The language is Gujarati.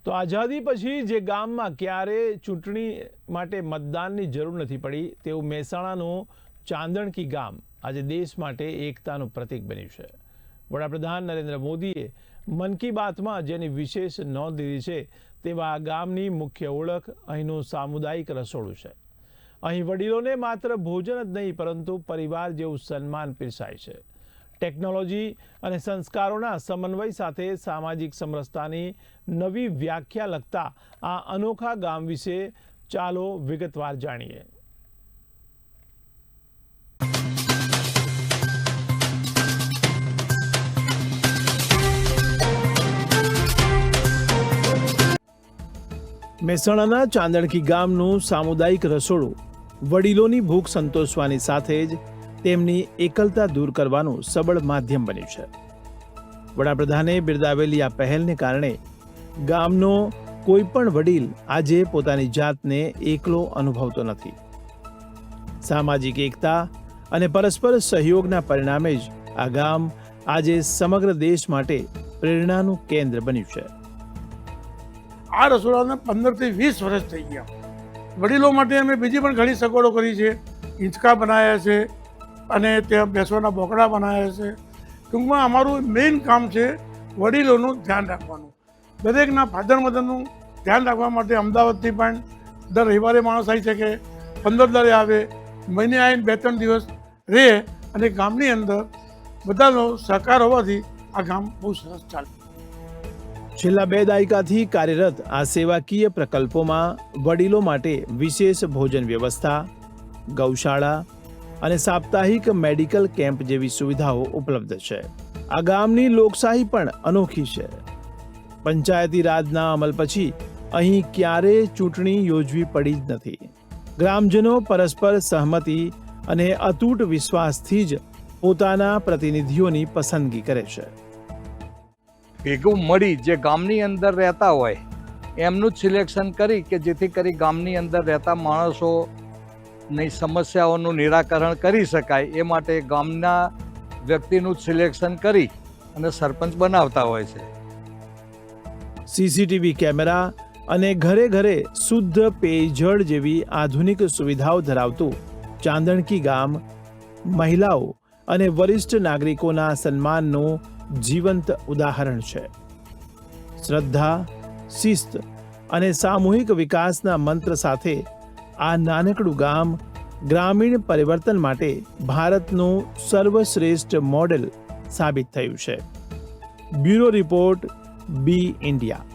તો આઝાદી પછી જે ગામમાં ક્યારે ચૂંટણી માટે મતદાનની જરૂર નથી પડી તેવું મહેસાણાનું ચાંદણકી ગામ આજે દેશ માટે એકતાનું પ્રતીક બન્યું છે। વડાપ્રધાન નરેન્દ્ર મોદીએ મન કી બાતમાં જેની વિશેષ નોંધ લીધી છે તેવા આ ગામની મુખ્ય ઓળખ અહીંનું સામુદાયિક રસોડું છે। અહીં વડીલોને માત્ર ભોજન જ નહીં પરંતુ પરિવાર જેવું સન્માન પીરસાય છે। ટેકનોલોજી અને સંસ્કારોના સમન્વય સાથે સામાજિક સમરસતાની નવી વ્યાખ્યા લખતા આ અનોખા ગામ વિશે ચાલો વિગતવાર જાણીએ। મહેસાણાના ચાંદણકી ગામનું સામુદાયિક રસોડું વડીલોની ભૂખ સંતોષવાની સાથે જ તેમની એકલતા દૂર કરવાનું સબળ માધ્યમ બન્યું છે। વડાપ્રધાને બિરદાવેલી આ પહેલને કારણે ગામનો કોઈ પણ વડીલ આજે પોતાની જાતને એકલો અનુભવતો નથી। સામાજિક એકતા અને પરસ્પર સહયોગના પરિણામે જ આ ગામ આજે સમગ્ર દેશ માટે પ્રેરણાનું કેન્દ્ર બન્યું છે। આ રસોડાને 15 થી 20 વર્ષ થઈ ગયા। વડીલો માટે અમે બીજી પણ ઘણી સગવડો કરી છે। હિંચકા બનાવ્યા છે અને ત્યાં બેસવાના બોકડા બનાવ્યા છે। ટૂંકમાં અમારું મેઇન કામ છે વડીલોનું ધ્યાન રાખવાનું। દરેકના ફાધર મધરનું ધ્યાન રાખવા માટે અમદાવાદથી પણ દર રવિવારે માણસ આવી શકે, 15 દાડે આવે, મહિને આવીને 2-3 દિવસ રહે અને ગામની અંદર બધાનો સહકાર હોવાથી આ ગામ બહુ સરસ ચાલે। છેલ્લા 2 દાયકાથી કાર્યરત આ સેવાકીય પ્રકલ્પોમાં વડીલો માટે વિશેષ ભોજન વ્યવસ્થા, ગૌશાળા અને સાપ્તાહિક મેડિકલ કેમ્પ જેવી સુવિધાઓ ઉપલબ્ધ છે। આ ગામની લોકશાહી પણ અનોખી છે। પંચાયતી રાજના અમલ પછી અહીં ક્યારેય ચૂંટણી યોજવી પડી જ નથી। ગ્રામજનો પરસ્પર સહમતિ અને અતૂટ વિશ્વાસથી જ પોતાના પ્રતિનિધિઓની પસંદગી કરે છે। ભેગું મળી જે ગામની અંદર રહેતા હોય એમનું જ સિલેક્શન કરી કે જેથી કરી ગામની અંદર રહેતા માણસોની સમસ્યાઓનું નિરાકરણ કરી શકાય એ માટે ગામના વ્યક્તિનું જ સિલેક્શન કરી અને સરપંચ બનાવતા હોય છે। સીસીટીવી કેમેરા અને ઘરે ઘરે શુદ્ધ પેયજળ જેવી આધુનિક સુવિધાઓ ધરાવતું ચાંદણકી ગામ મહિલાઓ અને વરિષ્ઠ નાગરિકોના સન્માનનું જીવંત ઉદાહરણ છે। શ્રદ્ધા, શિસ્ત અને સામૂહિક વિકાસના મંત્ર સાથે આ નાનકડું ગામ ગ્રામીણ પરિવર્તન માટે ભારતનું સર્વશ્રેષ્ઠ મોડેલ સાબિત થયું છે। બ્યુરો રિપોર્ટ, બી ઇન્ડિયા।